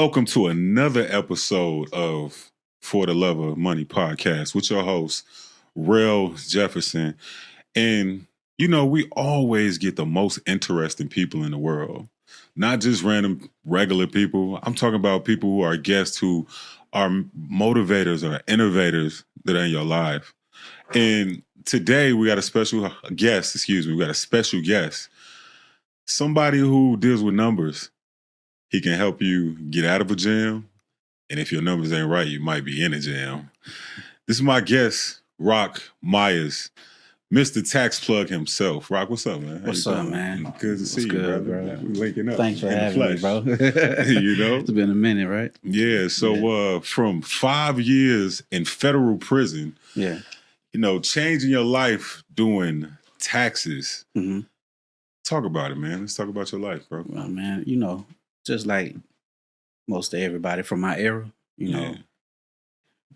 Welcome to another episode of For the Love of Money podcast with your host, Rel Jefferson. And, we always get the most interesting people in the world. Not just random, regular people. I'm talking about people who are guests who are motivators or innovators that are in your life. And today we got a special guest, somebody who deals with numbers. He can help you get out of a jam. And if your numbers ain't right, you might be in a jam. This is my guest, Rock Myers, Mr. Tax Plug himself. Rock, what's up, man? What's up, man? Good to see you, good, brother. We linking up. Thanks for having me, bro. It's been a minute, right? Yeah. So from 5 years in federal prison, changing your life doing taxes. Mm-hmm. Talk about it, man. Let's talk about your life, bro. Well, man, just like most of everybody from my era,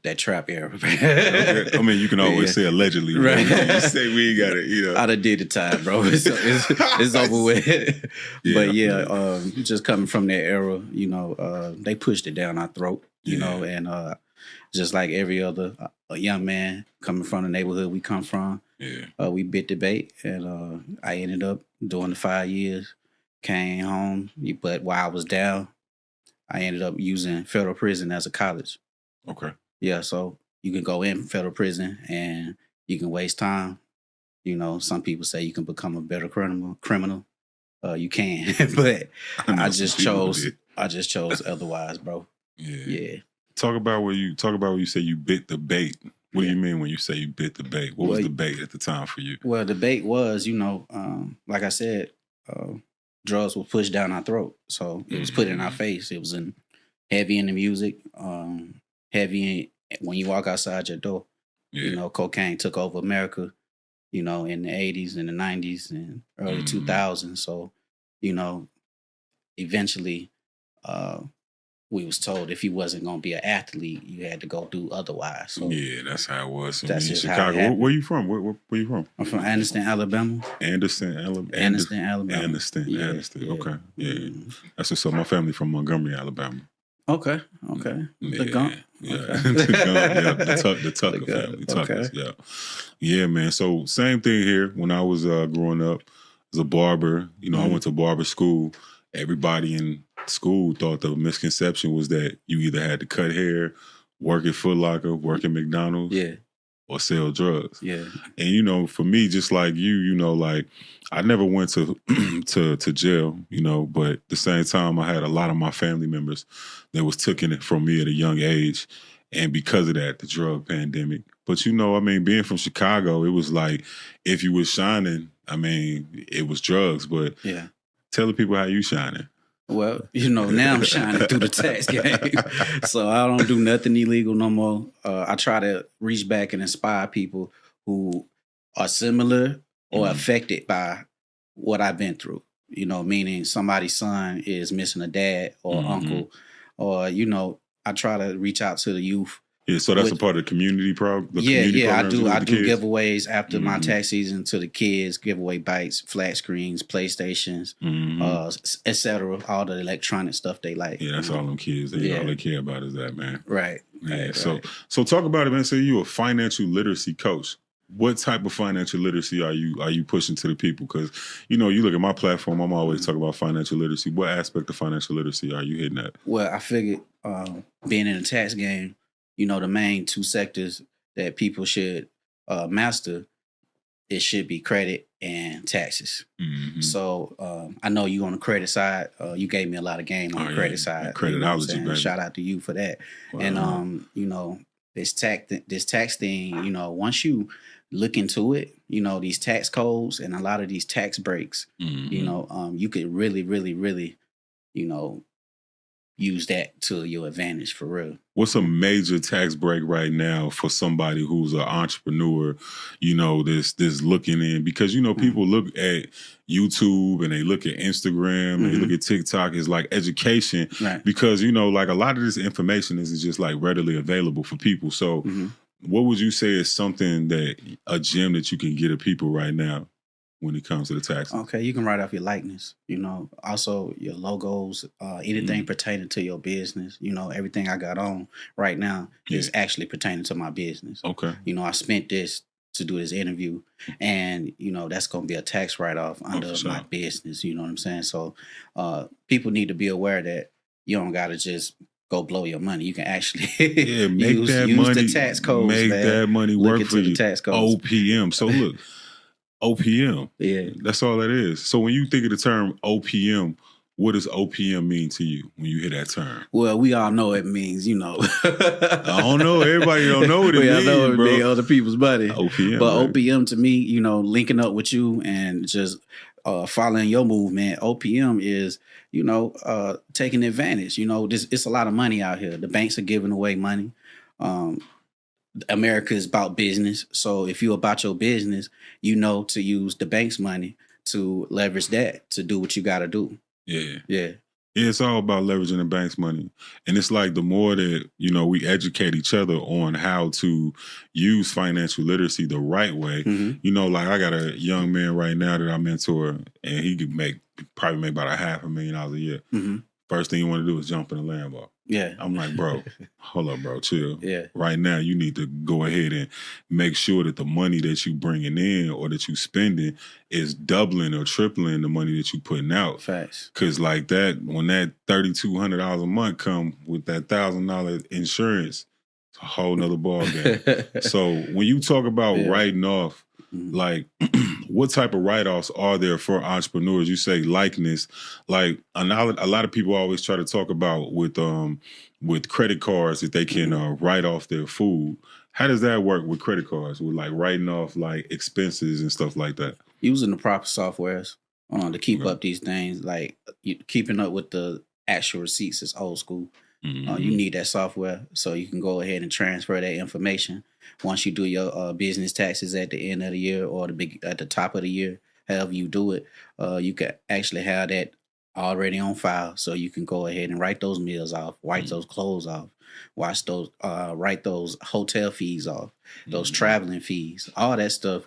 that trap era. Okay. I mean, you can always say allegedly, right? You say we ain't got it, I done did the time, bro. It's over with. But just coming from that era, they pushed it down our throat, and just like every other young man coming from the neighborhood we come from, we bit the bait, and I ended up doing the 5 years. Came home, but while I was down, I ended up using federal prison as a college. Okay. Yeah, so you can go in federal prison and you can waste time. Some people say you can become a better criminal. You can, but I just chose otherwise, bro. Yeah. Talk about where you say you bit the bait. What do you mean when you say you bit the bait? What was the bait at the time for you? Well, the bait was, like I said, drugs were pushed down our throat. So it was put in our face. It was heavy in the music, heavy when you walk outside your door. Yeah. Cocaine took over America, in the 80s and the 90s and early 2000s. So, eventually we was told if you wasn't going to be an athlete, you had to go do otherwise. So that's how it was. That's just Chicago. Where you from? Where you from? I'm from Anderson, Alabama. Anderson. Yeah. Okay. Yeah. That's what's up. My family from Montgomery, Alabama. Okay. The Gump. Yeah. Okay. The Tucker family. Tuckers, okay. Yeah, man. So same thing here. When I was growing up as a barber, I went to barber school. Everybody in school thought the misconception was that you either had to cut hair, work at Foot Locker, work at McDonald's, or sell drugs. Yeah. And for me, just like you, like I never went to to jail, but at the same time I had a lot of my family members that was taking it from me at a young age. And because of that, the drug pandemic. But being from Chicago, it was like if you was shining, it was drugs. But tell the people how you shining. Well, now I'm shining through the tax game. So I don't do nothing illegal no more. I try to reach back and inspire people who are similar or affected by what I've been through. Meaning somebody's son is missing a dad or uncle. Or, I try to reach out to the youth. Yeah, so that's a part of the community program? I do giveaways after my tax season to the kids, giveaway bikes, flat screens, PlayStations, etc. All the electronic stuff they like. Yeah, that's all them kids. All they care about is that, man. Right. Yeah. Right. So talk about it, man. Say you're a financial literacy coach. What type of financial literacy are you pushing to the people? Because, you look at my platform, I'm always talking about financial literacy. What aspect of financial literacy are you hitting at? Well, I figured being in the tax game, the main two sectors that people should master, it should be credit and taxes. Mm-hmm. So I know you on the credit side. You gave me a lot of game on the credit side. Creditology, baby. Shout out to you for that. Wow. And, this tax thing, once you look into it, these tax codes and a lot of these tax breaks, you could really, really, really, use that to your advantage for real. What's a major tax break right now for somebody who's an entrepreneur, this looking in? Because, people look at YouTube and they look at Instagram and they look at TikTok as like education. Right. Because, like a lot of this information is just like readily available for people. So what would you say is something a gem that you can get to people right now? when it comes to the taxes? Okay, you can write off your likeness, also your logos, anything pertaining to your business. Everything I got on right now is actually pertaining to my business. Okay. I spent this to do this interview, and that's going to be a tax write-off under my business. You know what I'm saying? So people need to be aware that you don't got to just go blow your money. You can actually use the tax codes. Make that money work for you. Tax codes. OPM. So look, OPM. Yeah, that's all that is. So when you think of the term OPM, what does OPM mean to you when you hear that term? Well, we all know it means, I don't know. Everybody don't know what it means, know bro. Other people's money. OPM. But right? OPM to me, linking up with you and just following your movement, OPM is, taking advantage. It's a lot of money out here. The banks are giving away money. America is about business. So if you're about your business, to use the bank's money to leverage that to do what you got to do. Yeah. Yeah. Yeah, it's all about leveraging the bank's money. And it's like the more that, we educate each other on how to use financial literacy the right way. Mm-hmm. Like I got a young man right now that I mentor, and he could probably make about $500,000 a year. Mm-hmm. First thing you want to do is jump in a Lambo. Yeah. I'm like, bro, hold up, bro, chill. Yeah. Right now, you need to go ahead and make sure that the money that you bringing in or that you spending is doubling or tripling the money that you putting out. Facts. Because like that, when that $3,200 a month come with that $1,000 insurance, it's a whole nother ball game. So when you talk about writing off, like what type of write-offs are there for entrepreneurs? You say likeness, like a lot of people always try to talk about with credit cards that they can write off their food. How does that work with credit cards, with like writing off like expenses and stuff like that? Using the proper softwares to keep up these things, like keeping up with the actual receipts is old school. You need that software so you can go ahead and transfer that information. Once you do your business taxes at the end of the year or at the top of the year, however you do it, you can actually have that already on file, so you can go ahead and write those meals off, write those clothes off, write those hotel fees off, those traveling fees, all that stuff.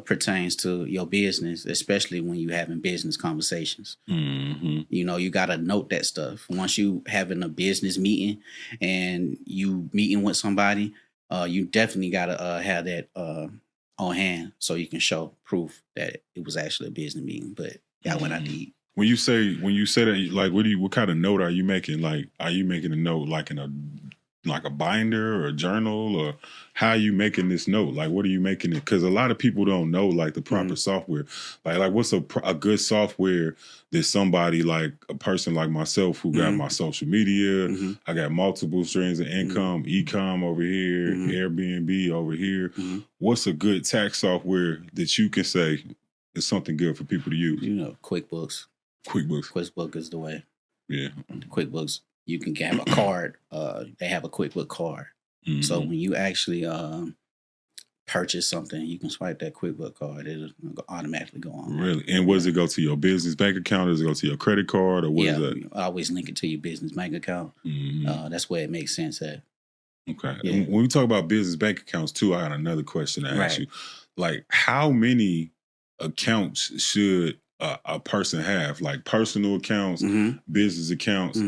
Pertains to your business, especially when you having business conversations. You got to note that stuff. Once you having a business meeting and you meeting with somebody, you definitely got to have that on hand so you can show proof that it was actually a business meeting. But that went out to eat. When you say that, like, what kind of note are you making? Like, are you making a note like in a binder or a journal, or how are you making this note? Like, what are you making it? Because a lot of people don't know like the proper software. Like what's a good software that somebody like a person like myself who got my social media, I got multiple streams of income, e-com over here, Airbnb over here. What's a good tax software that you can say is something good for people to use? QuickBooks. QuickBooks is the way. Yeah. QuickBooks. You can have a card. They have a QuickBook card. So when you actually purchase something, you can swipe that QuickBook card. It'll automatically go on. Really? And does it go to your business bank account? Or does it go to your credit card? Or what is that? I always link it to your business bank account. That's where it makes sense at. Okay. Yeah. And when we talk about business bank accounts too, I got another question to ask you. Like, how many accounts should a person have? Like personal accounts, business accounts?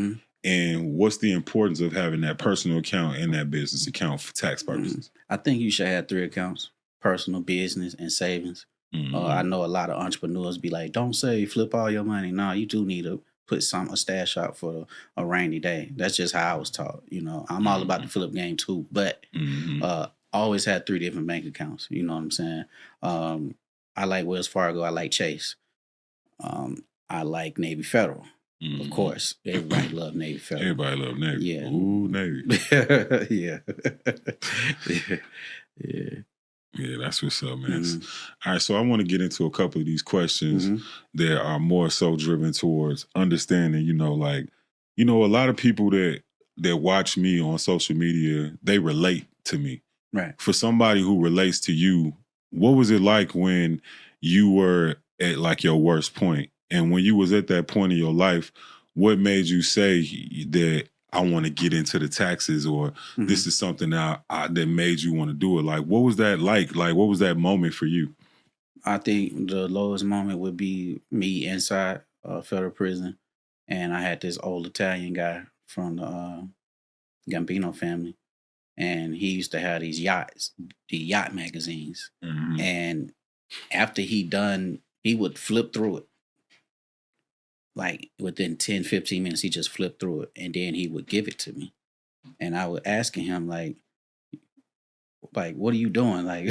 And what's the importance of having that personal account and that business account for tax purposes? I think you should have 3 accounts: personal, business, and savings. I know a lot of entrepreneurs be like, don't save, flip all your money. No, you do need to put a stash out for a rainy day. That's just how I was taught. I'm all about the flip game too, but always had 3 different bank accounts. You know what I'm saying? I like Wells Fargo. I like Chase. I like Navy Federal. Of course, everybody love Navy Federal. Everybody love Navy. Yeah. Ooh, Navy. Yeah. Yeah, that's what's up, man. All right, so I want to get into a couple of these questions that are more so driven towards understanding, a lot of people that watch me on social media, they relate to me. Right. For somebody who relates to you, what was it like when you were at like your worst point? And when you was at that point in your life, what made you say that I want to get into the taxes, or this is something that made you want to do it? Like, what was that like? Like, what was that moment for you? I think the lowest moment would be me inside federal prison, and I had this old Italian guy from the Gambino family, and he used to have these yachts, the yacht magazines, and after he would flip through it. Like within 10, 15 minutes, he just flipped through it, and then he would give it to me, and I would ask him like, what are you doing? Like,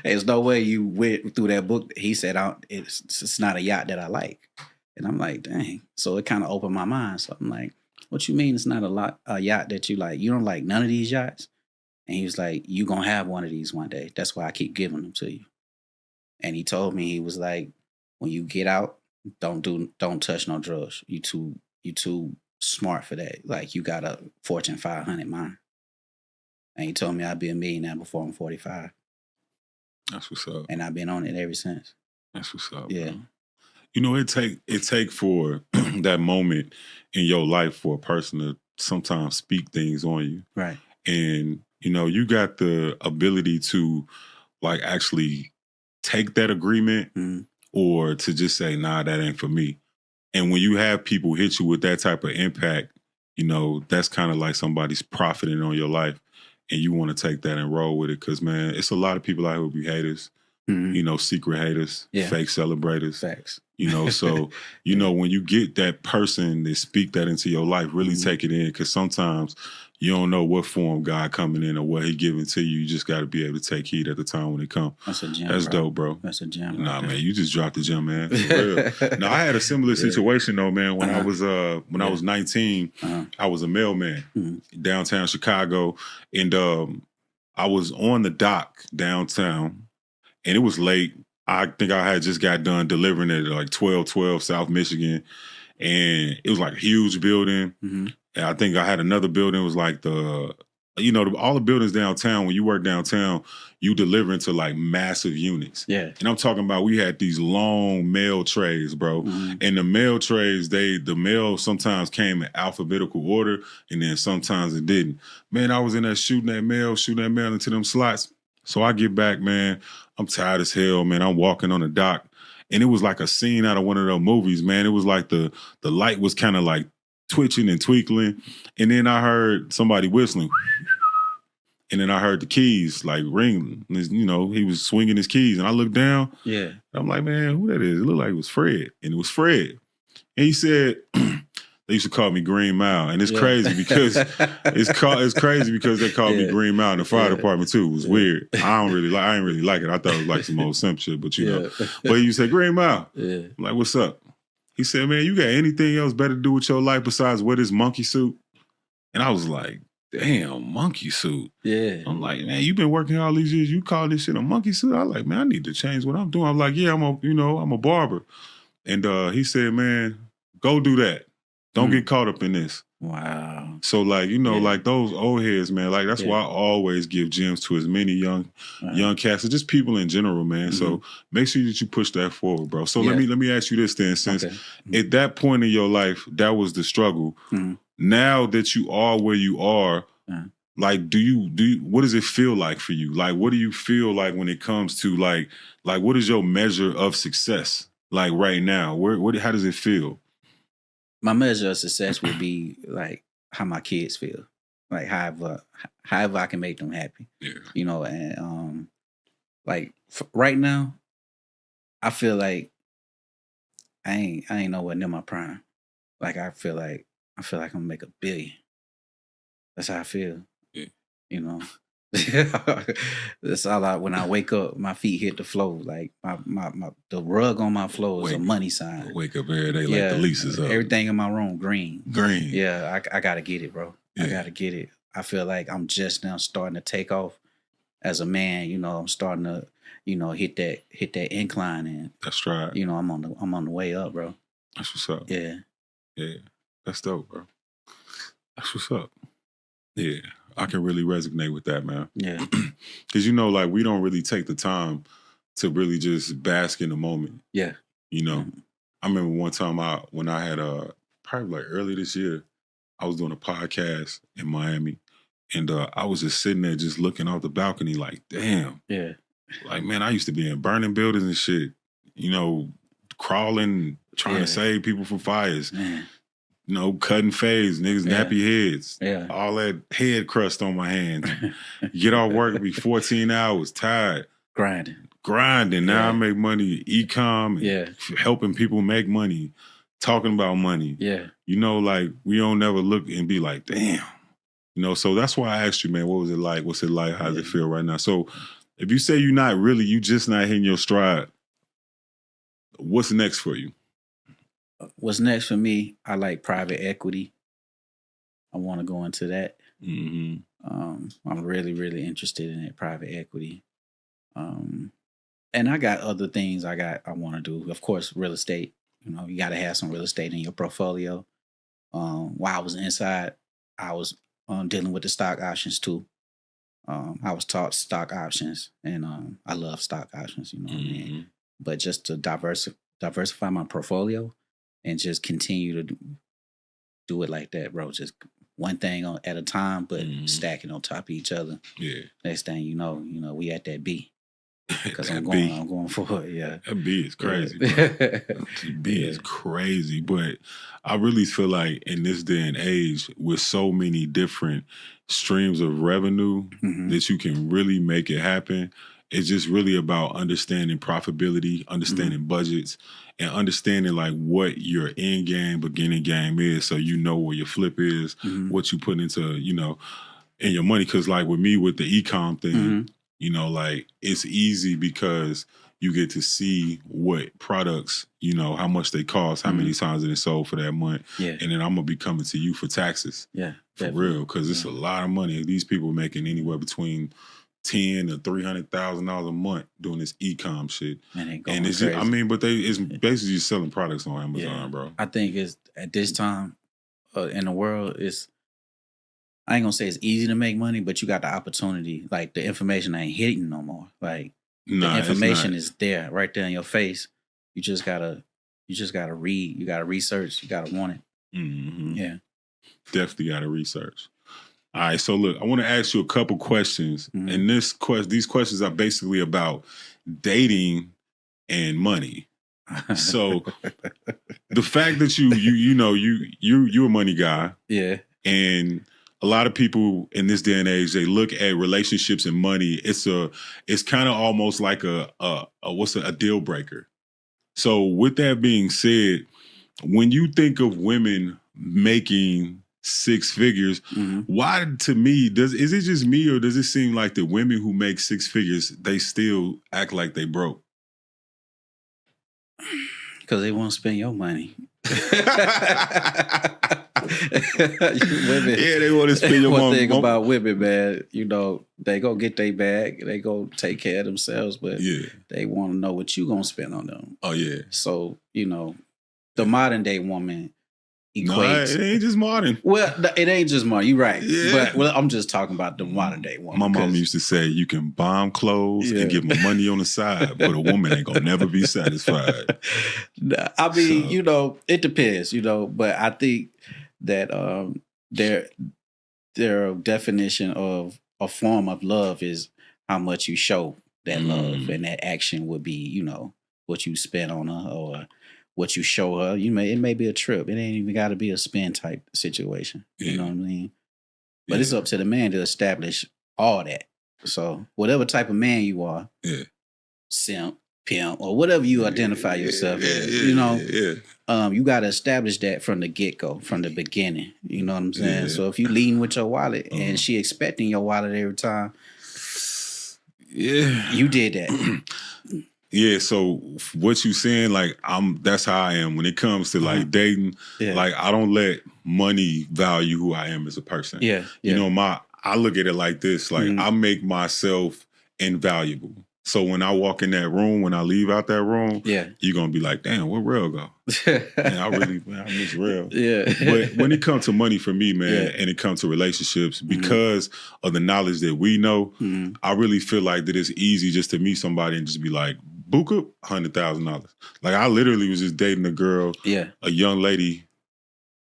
there's no way you went through that book. He said, it's not a yacht that I like. And I'm like, dang. So it kind of opened my mind. So I'm like, what you mean it's not a yacht that you like? You don't like none of these yachts? And he was like, you going to have one of these one day. That's why I keep giving them to you. And he told me, he was like, when you get out, don't touch no drugs. You too smart for that. Like, you got a Fortune 500 mind. And he told me I'd be a millionaire before I'm 45. That's what's up. And I've been on it ever since. That's what's up. Yeah. Bro. You know, it take for that moment in your life for a person to sometimes speak things on you. Right. And, you know, you got the ability to like actually take that agreement or to just say, nah, that ain't for me. And when you have people hit you with that type of impact, you know, that's kind of like somebody's profiting on your life. And you want to take that and roll with it because, man, it's a lot of people out here who be haters, you know, secret haters, fake celebrators. Facts. You know, so, you know, when you get that person that speak that into your life, really take it in because sometimes you don't know what form God coming in or what he giving to you. You just got to be able to take heed at the time when it come. That's a gem, That's bro. dope, bro. That's a gem. Nah, man, you just dropped the gem, man. For real. Now, I had a similar situation, though, man. When I was I was 19, I was a mailman downtown Chicago. And I was on the dock downtown, and it was late. I think I had just got done delivering it at like 1212 South Michigan. And it was like a huge building. And I think I had another building. It was like all the buildings downtown, when you work downtown, you deliver into like massive units. Yeah. And I'm talking about, we had these long mail trays, bro. And the mail trays, the mail sometimes came in alphabetical order, and then sometimes it didn't. Man, I was in there shooting that mail into them slots. So I get back, man, I'm tired as hell, man. I'm walking on the dock. And it was like a scene out of one of those movies, man. It was like the light was kind of like twitching and twinkling. And then I heard somebody whistling. And then I heard the keys like ring. You know, he was swinging his keys. And I looked down. Yeah. I'm like, man, who that is? It looked like it was Fred. And it was Fred. And he said, they used to call me Green Mile. And it's crazy because it's crazy because they called me Green Mile in the fire department too. It was weird. I ain't really like it. I thought it was like some old simp shit, but you know. But he said, Green Mile. Yeah. I'm like, what's up? He said, man, you got anything else better to do with your life besides wear this monkey suit? And I was like, damn, monkey suit. Yeah. I'm like, man, you've been working all these years. You call this shit a monkey suit? I like, man, I need to change what I'm doing. I'm like, yeah, I'm a barber. And he said, man, go do that. Don't get caught up in this. Wow. So like, like those old heads, man, like that's why I always give gems to as many young cats, or just people in general, man. So make sure that you push that forward, bro. So let me ask you this then, since at that point in your life, that was the struggle. Now that you are where you are, like, do you what does it feel like for you? Like, what do you feel like when it comes to like what is your measure of success? Like right now, how does it feel? My measure of success would be like how my kids feel, like however I can make them happy. Yeah. You know, and like right now, I feel like I ain't nowhere near my prime. Like I feel like I'm gonna make $1 billion. That's how I feel. Yeah. You know. That's all when I wake up, my feet hit the floor. Like my the rug on my floor is a money sign. Wake up every day like the lease is up. Everything in my room green. Yeah, I gotta get it, bro. Yeah. I gotta get it. I feel like I'm just now starting to take off as a man. You know, I'm starting to, hit that incline, and that's right. You know, I'm on the way up, bro. That's what's up. Yeah. Yeah. That's dope, bro. That's what's up. Yeah. I can really resonate with that, man. Yeah. Because, like we don't really take the time to really just bask in the moment. Yeah. You know, I remember one time when I had probably like early this year, I was doing a podcast in Miami, and I was just sitting there just looking off the balcony like, damn. Yeah. Like, man, I used to be in burning buildings and shit, you know, crawling, trying to save people from fires. Man. You know, cutting fades, niggas nappy heads. Yeah. All that head crust on my hands. Get off work, be 14 hours, tired. Grinding. Now I make money, e-com, and helping people make money, talking about money. Yeah. You know, like, we don't never look and be like, damn. You know, so that's why I asked you, man, what was it like? What's it like? How does it feel right now? So if you say you just not hitting your stride, what's next for you? What's next for me? I like private equity. I want to go into that. Mm-hmm. I'm really, really interested in that private equity. And I got other things I want to do. Of course, real estate. You know, you got to have some real estate in your portfolio. While I was inside, I was dealing with the stock options too. I was taught stock options, and I love stock options. You know what I mean? But just to diversify my portfolio. And just continue to do it like that, bro. Just one thing at a time, but stacking on top of each other. Yeah. Next thing you know, we at that B. Because I'm going for it. Yeah. That B is crazy, bro. B is crazy, but I really feel like in this day and age, with so many different streams of revenue that you can really make it happen. It's just really about understanding profitability, understanding budgets, and understanding like what your end game, beginning game is, so you know where your flip is, what you put into, you know, in your money. Because like with me, with the e-com thing, you know, like it's easy because you get to see what products, you know, how much they cost, how many times it is sold for that month. Yeah. And then I'm going to be coming to you for taxes. Yeah. For definitely. Real. Because it's a lot of money. These people making anywhere between $10,000 to $300,000 a month doing this e-com shit. And it's just, I mean, but it's basically just selling products on Amazon, bro. I think it's at this time in the world, I ain't gonna say it's easy to make money, but you got the opportunity. Like the information ain't hitting no more. Like the information is there, right there in your face. You just gotta read. You gotta research. You gotta want it. Mm-hmm. Yeah, definitely gotta research. All right, so look, I want to ask you a couple questions, and these questions are basically about dating and money. So the fact that you're a money guy, and a lot of people in this day and age, they look at relationships and money. It's kind of almost like a deal breaker. So with that being said, when you think of women making six figures, why, to me, is it just me, or does it seem like the women who make six figures, they still act like they broke? Because they want to spend your money. Women, they want to spend your money. One thing about women, man, you know, they go get their bag, they go take care of themselves, but they want to know what you gonna spend on them. Oh yeah. So, you know, the modern day woman equates. No, it ain't just modern. Well, it ain't just modern. You're right. Yeah. But I'm just talking about the modern day woman. My mom used to say, you can bomb clothes and give them money on the side, but a woman ain't gonna never be satisfied. I mean, you know, it depends, you know, but I think that their definition of a form of love is how much you show that love, and that action would be, you know, what you spend on her or what you show her. It may be a trip. It ain't even got to be a spend type situation. You know what I mean? But it's up to the man to establish all that. So whatever type of man you are, simp, pimp, or whatever you identify yourself as, you know, you got to establish that from the get-go, from the beginning. You know what I'm saying? So if you leading with your wallet and she expecting your wallet every time, you did that. Yeah, so what you saying, like, that's how I am when it comes to like dating. Like, I don't let money value who I am as a person. You know, I look at it like this, like I make myself invaluable. So when I walk in that room, when I leave out that room, you're gonna be like, damn, where Real go? And I miss Real. But when it comes to money for me, man, and it comes to relationships, because of the knowledge that we know, I really feel like that it's easy just to meet somebody and just be like, book up $100,000. Like, I literally was just dating a girl, a young lady,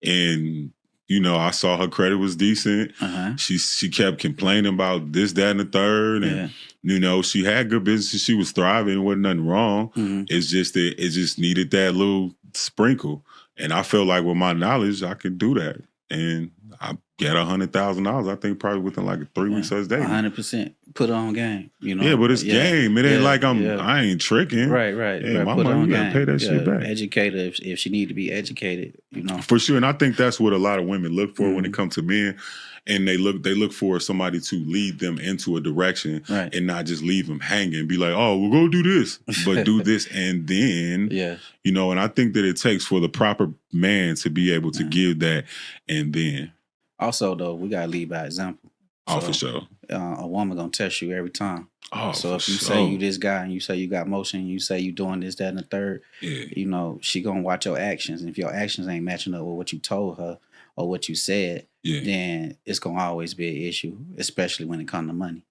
and You know, I saw her credit was decent. Uh-huh. She kept complaining about this, that, and the third. And, you know, she had good business. She was thriving. There wasn't nothing wrong. Mm-hmm. It's just that it just needed that little sprinkle. And I felt like with my knowledge, I could do that. And I got $100,000, I think, probably within like 3 weeks of his day. 100%. Put on game, you know. Yeah, but it's game. It ain't like I ain't tricking. Right. Yeah, my put money, on you gotta game. pay that shit back. Educate her if she need to be educated, you know. For sure. And I think that's what a lot of women look for when it comes to men. And they look for somebody to lead them into a direction and not just leave them hanging. Be like, oh, we'll go do this, but do this and then, you know. And I think that it takes for the proper man to be able to give that and then. Also, though, we gotta lead by example. Oh, for sure. A woman gonna test you every time. Oh, so if you say you this guy and you say you got motion, you say you doing this, that, and the third, you know, she gonna watch your actions. And if your actions ain't matching up with what you told her or what you said, then it's gonna always be an issue, especially when it comes to money.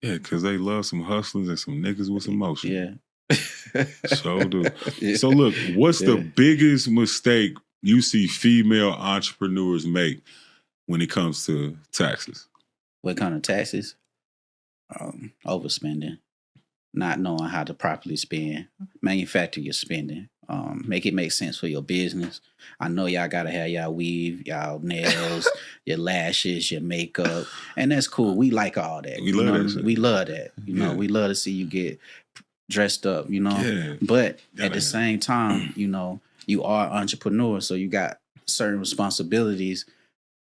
Yeah, because they love some hustlers and some niggas with some motion. Yeah. So do. So look, what's the biggest mistake you see female entrepreneurs make when it comes to taxes? What kind of taxes? Overspending, not knowing how to properly spend, manufacture your spending, make it make sense for your business. I know y'all gotta have y'all weave, y'all nails, your lashes, your makeup, and that's cool. We like all that. We love that. We love that. You know, we love to see you get dressed up. You know, but at the same time, you know, you are an entrepreneur, so you got certain responsibilities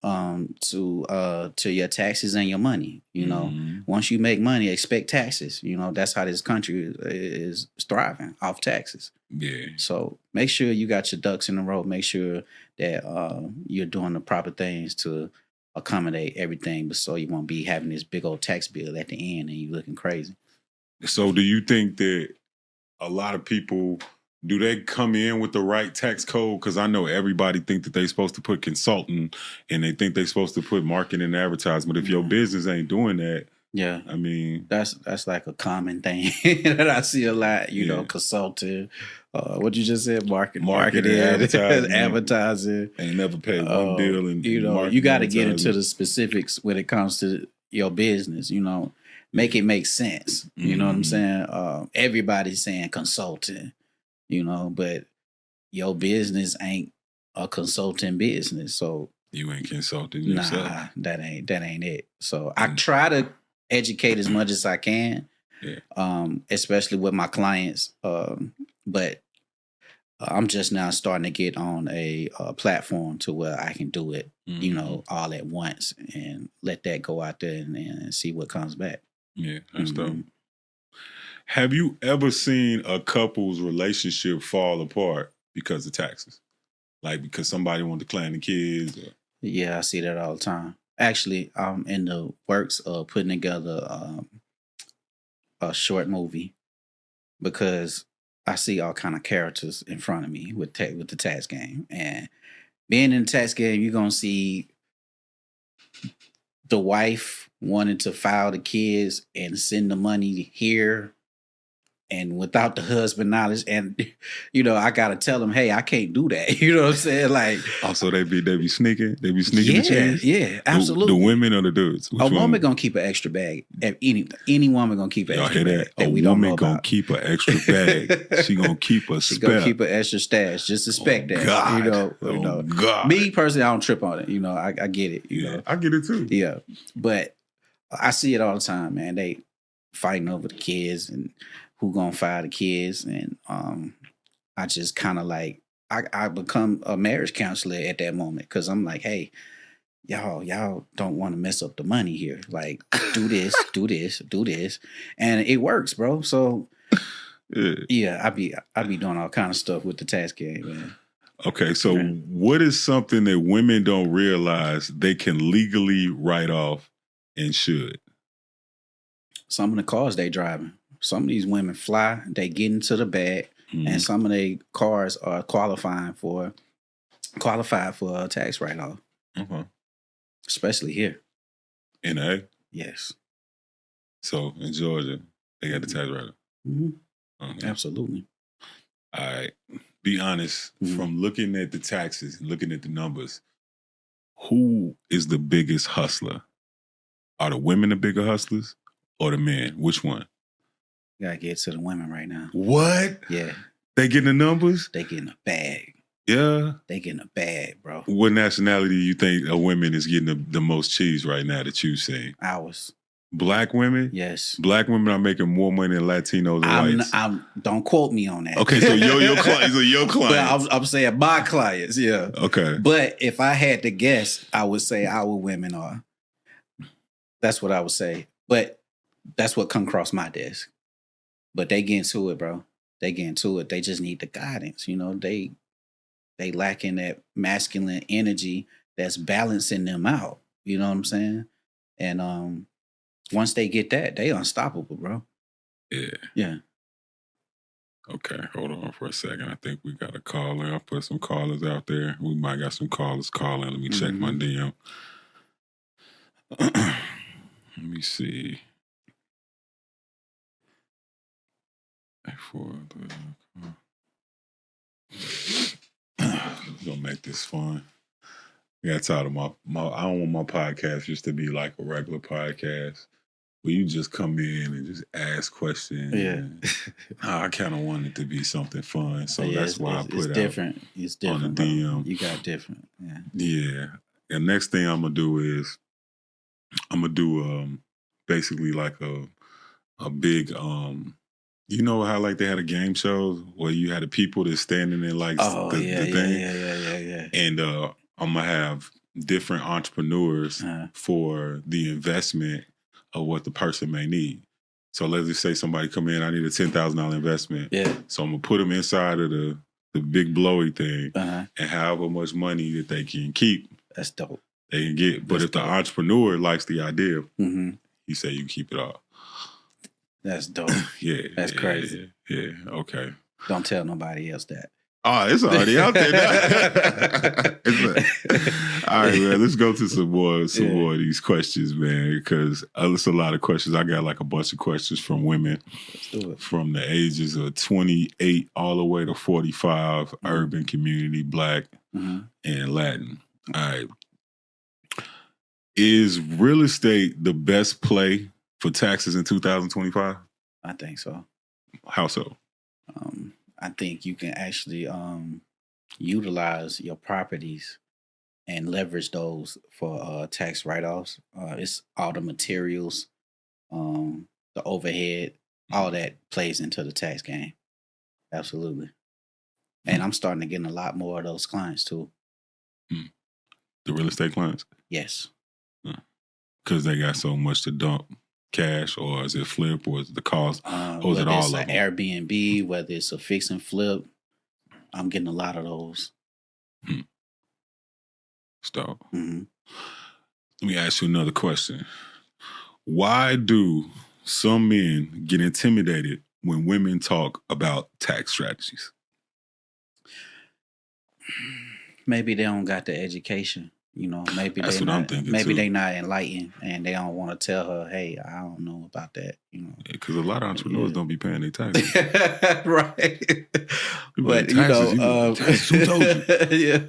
to your taxes and your money. You know, once you make money, expect taxes. You know, that's how this country is thriving, off taxes. Yeah. So make sure you got your ducks in a row. Make sure that you're doing the proper things to accommodate everything, but so you won't be having this big old tax bill at the end and you looking crazy. So do you think that a lot of people, do they come in with the right tax code? Because I know everybody think that they're supposed to put consultant and they think they're supposed to put marketing and advertisement. If your business ain't doing that, I mean, that's like a common thing that I see a lot. You know, consulting. What you just said, marketing, advertising. Ain't never paid one bill, and you know, you got to get into the specifics when it comes to your business. You know, make it make sense. You know what I'm saying? Everybody's saying consulting. You know, but your business ain't a consulting business, so you ain't consulting yourself. Nah, that ain't it. So I try to educate as much as I can, especially with my clients. But I'm just now starting to get on a platform to where I can do it, you know, all at once and let that go out there and see what comes back. Yeah, that's dope. Have you ever seen a couple's relationship fall apart because of taxes? Like because somebody wanted to claim the kids? Or... Yeah, I see that all the time. Actually, I'm in the works of putting together a short movie because I see all kind of characters in front of me with the tax game. And being in the tax game, you're going to see the wife wanting to file the kids and send the money here and without the husband knowledge. And, you know, I got to tell them, hey, I can't do that. You know what I'm saying? Like, also, they be sneaking. They be sneaking the checks. Yeah, absolutely. The women or the dudes? A woman going to keep an extra bag. Any woman going to keep an extra bag. A woman going to keep an extra bag. She going to keep a She going to keep an extra stash. Just suspect that. God. You know. God. Me, personally, I don't trip on it. You know, I get it. You know, I get it too. Yeah. But I see it all the time, man. They fighting over the kids and who gonna fire the kids. And I just kind of like, I become a marriage counselor at that moment because I'm like, hey, y'all don't want to mess up the money here. Like, do this, do this, do this. And it works, bro. So yeah, I be doing all kind of stuff with the tax game, man. Okay, so what is something that women don't realize they can legally write off and should? Some of the cars they driving. Some of these women fly, they get into the bag, and some of their cars are qualified for a tax write-off. Especially here. In A? Yes. So in Georgia, they got the tax write-off. Okay. Absolutely. All right. Be honest, from looking at the taxes, looking at the numbers, who is the biggest hustler? Are the women the bigger hustlers or the men? Which one? Gotta get to the women right now. What? Yeah. They getting the numbers? They getting a bag. Yeah. They getting a bag, bro. What nationality do you think a women is getting the most cheese right now that you've seen? Ours. Black women? Yes. Black women are making more money than Latinos and whites. Don't quote me on that. Okay, so your clients are your clients. But I'm saying my clients, yeah. Okay. But if I had to guess, I would say our women are. That's what I would say. But that's what come across my desk. But they get into it, bro. They get into it. They just need the guidance. You know, they lacking that masculine energy that's balancing them out. You know what I'm saying? And once they get that, they unstoppable, bro. Yeah. Yeah. Okay, hold on for a second. I think we got a caller. I'll put some callers out there. We might got some callers calling. Let me check my DM. Let me see. We're gonna make this fun. Yeah, tired of my I don't want my podcast just to be like a regular podcast where you just come in and just ask questions. Yeah. I kind of want it to be something fun, so yeah, that's why I put it different. It's different on the DM. You got different. Yeah. Yeah. And next thing I'm gonna do is I'm gonna do basically like a big you know how like they had a game show where you had the people that's standing in like the thing? Yeah. And I'm gonna have different entrepreneurs for the investment of what the person may need. So let's just say somebody come in, I need a $10,000 investment. Yeah. So I'm gonna put them inside of the big blowy thing and however much money that they can keep. That's dope. They can get. But if the entrepreneur likes the idea, he say you keep it all. That's dope. Yeah. That's crazy. Yeah. Okay. Don't tell nobody else that. Oh, it's already out there now. All right, man. Let's go to some more of these questions, man, because it's a lot of questions. I got like a bunch of questions from women from the ages of 28 all the way to 45, urban community, Black, and Latin. All right. Is real estate the best play for taxes in 2025? I think so. How so? I think you can actually utilize your properties and leverage those for tax write-offs. It's all the materials, the overhead, all that plays into the tax game. Absolutely. And I'm starting to get a lot more of those clients too. The real estate clients? Yes. Because they got so much to dump cash, or is it flip, or is it the cost, or is it all of them? Airbnb, whether it's a fix and flip, I'm getting a lot of those. Stop. Let me ask you another question. Why do some men get intimidated when women talk about tax strategies? Maybe they don't got the education. You know, maybe that's what I'm thinking. Maybe too. they not enlightened, and they don't want to tell her, "Hey, I don't know about that." You know, because a lot of entrepreneurs don't be paying their taxes, right? But taxes, who told you? Yeah,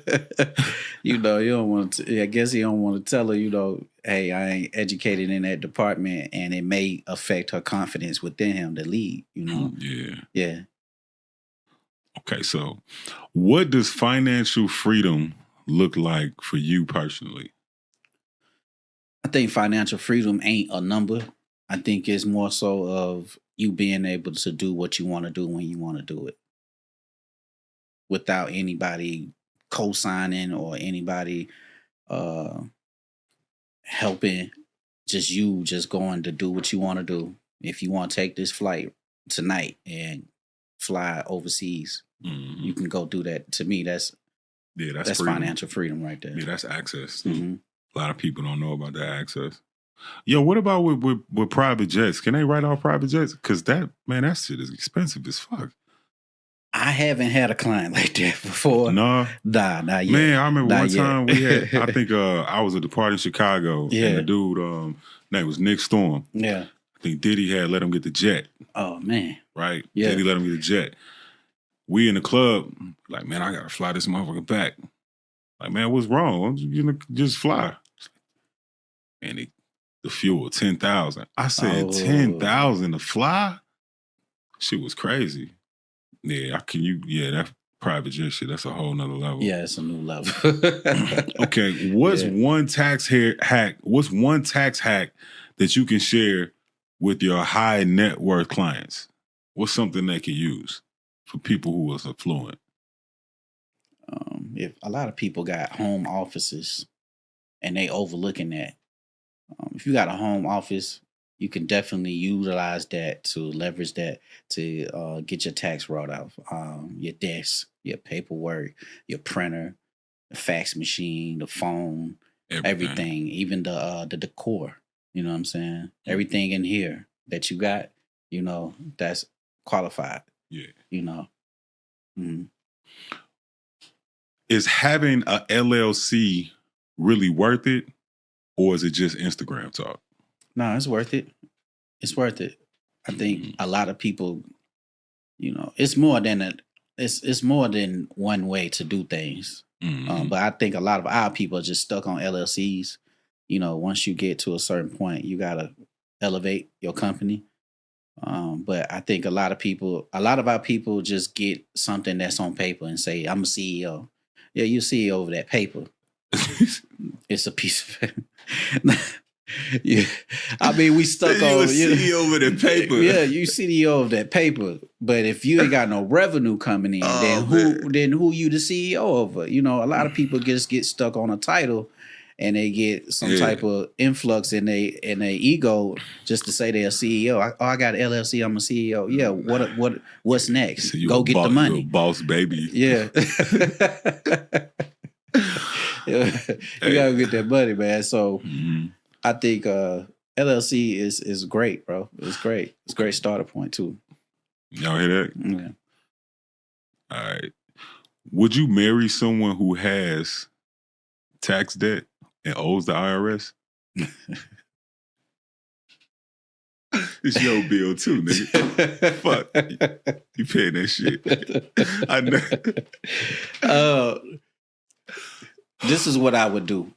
you know, you don't want to. I guess you don't want to tell her, you know, hey, I ain't educated in that department, and it may affect her confidence within him to lead. You know, yeah. Okay, so what does financial freedom look like for you personally? I think financial freedom ain't a number. I think it's more so of you being able to do what you want to do when you want to do it without anybody co-signing or anybody helping. Just you just going to do what you want to do. If you want to take this flight tonight and fly overseas, you can go do that. To me, that's financial freedom right there. Yeah, that's access. A lot of people don't know about that access. Yo, what about with private jets? Can they write off private jets? Because that shit is expensive as fuck. I haven't had a client like that before. No? Nah, not yet. Man, I remember one time we had, I think I was at the party in Chicago, and the dude, name was Nick Storm. Yeah. I think Diddy had let him get the jet. Oh, man. Right? Yeah. Diddy let him get the jet. We in the club, like, man, I got to fly this motherfucker back. Like, man, what's wrong? You know, just fly. And the fuel, 10,000. I said 10,000 to fly? Shit was crazy. Yeah, that private jet shit, that's a whole nother level. Yeah, it's a new level. Okay, what's one tax hack? What's one tax hack that you can share with your high net worth clients? What's something they can use for people who are affluent? If a lot of people got home offices and they overlooking that, if you got a home office, you can definitely utilize that to leverage that to get your tax wrote off. Your desk, your paperwork, your printer, the fax machine, the phone, everything, even the decor. You know what I'm saying? Everything in here that you got, you know, that's qualified. Yeah. You know. Mm-hmm. Is having a LLC really worth it, or is it just Instagram talk? No, it's worth it. It's worth it. I think a lot of people, you know, it's more than one way to do things. But I think a lot of our people are just stuck on LLCs. You know, once you get to a certain point, you gotta elevate your company. But I think a lot of our people just get something that's on paper and say, I'm a CEO. Yeah, you're CEO of that paper. It's a piece of yeah. I mean, we stuck on CEO of that paper. Yeah, you CEO of that paper. But if you ain't got no revenue coming in, then who you the CEO of? You know, a lot of people just get stuck on a title and they get some type of influx in their ego just to say they're a CEO. I got an LLC, I'm a CEO. Yeah, what's next? So go get the money. You're a boss baby. Yeah. You gotta get that money, man. So I think LLC is great, bro. It's great. It's a great starter point too. Y'all hear that? Yeah. All right. Would you marry someone who has tax debt and owes the IRS? It's your bill too, nigga. Fuck. You paying that shit. I know. This is what I would do.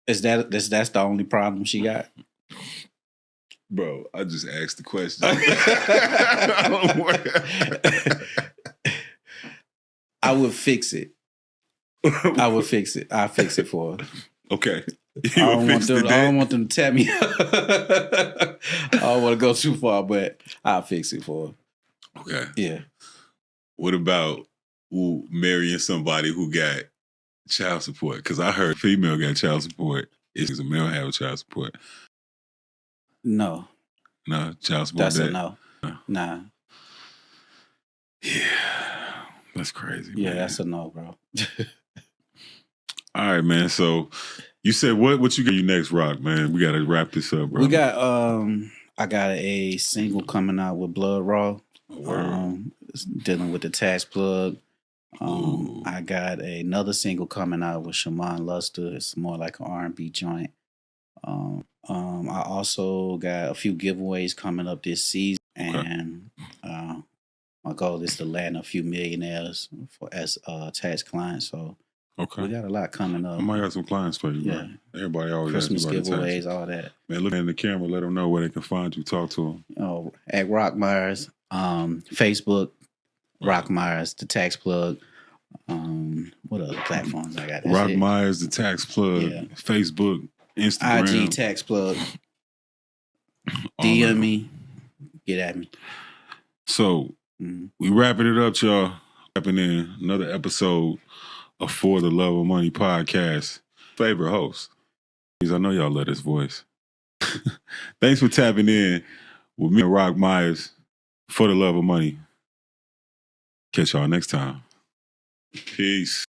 Is that's the only problem she got? Bro, I just asked the question. I would fix it. I'll fix it for her. Okay. I don't want them to tell me. I don't want to go too far, but I'll fix it for her. Okay. Yeah. What about marrying somebody who got child support? Because I heard female got child support. Is a male have child support? No. No, child support. That's a no. Nah. Yeah. That's crazy. Yeah, man. That's a no, bro. All right, man. So you said what you got you next, Rock, man? We gotta wrap this up, bro. We got I got a single coming out with Blood Raw. Dealing with the tax plug. I got another single coming out with Shaman Luster. It's more like an R&B joint. I also got a few giveaways coming up this season, and my goal is to land a few millionaires as tax clients. So we got a lot coming up. I might have some clients for you. Yeah, bro. Everybody always Christmas asks about giveaways, all that. Man, look in the camera. Let them know where they can find you. Talk to them. At Rock Myers, Facebook, Rock Myers, the tax plug. What other platforms I got? Rock Myers, the tax plug. Yeah. Facebook, Instagram, IG tax plug. DM me, get at me. So we wrapping it up, y'all. Wrapping in another episode of For the Love of Money podcast. Favorite host. I know y'all love his voice. Thanks for tapping in with me and Rock Myers. For the Love of Money. Catch y'all next time. Peace.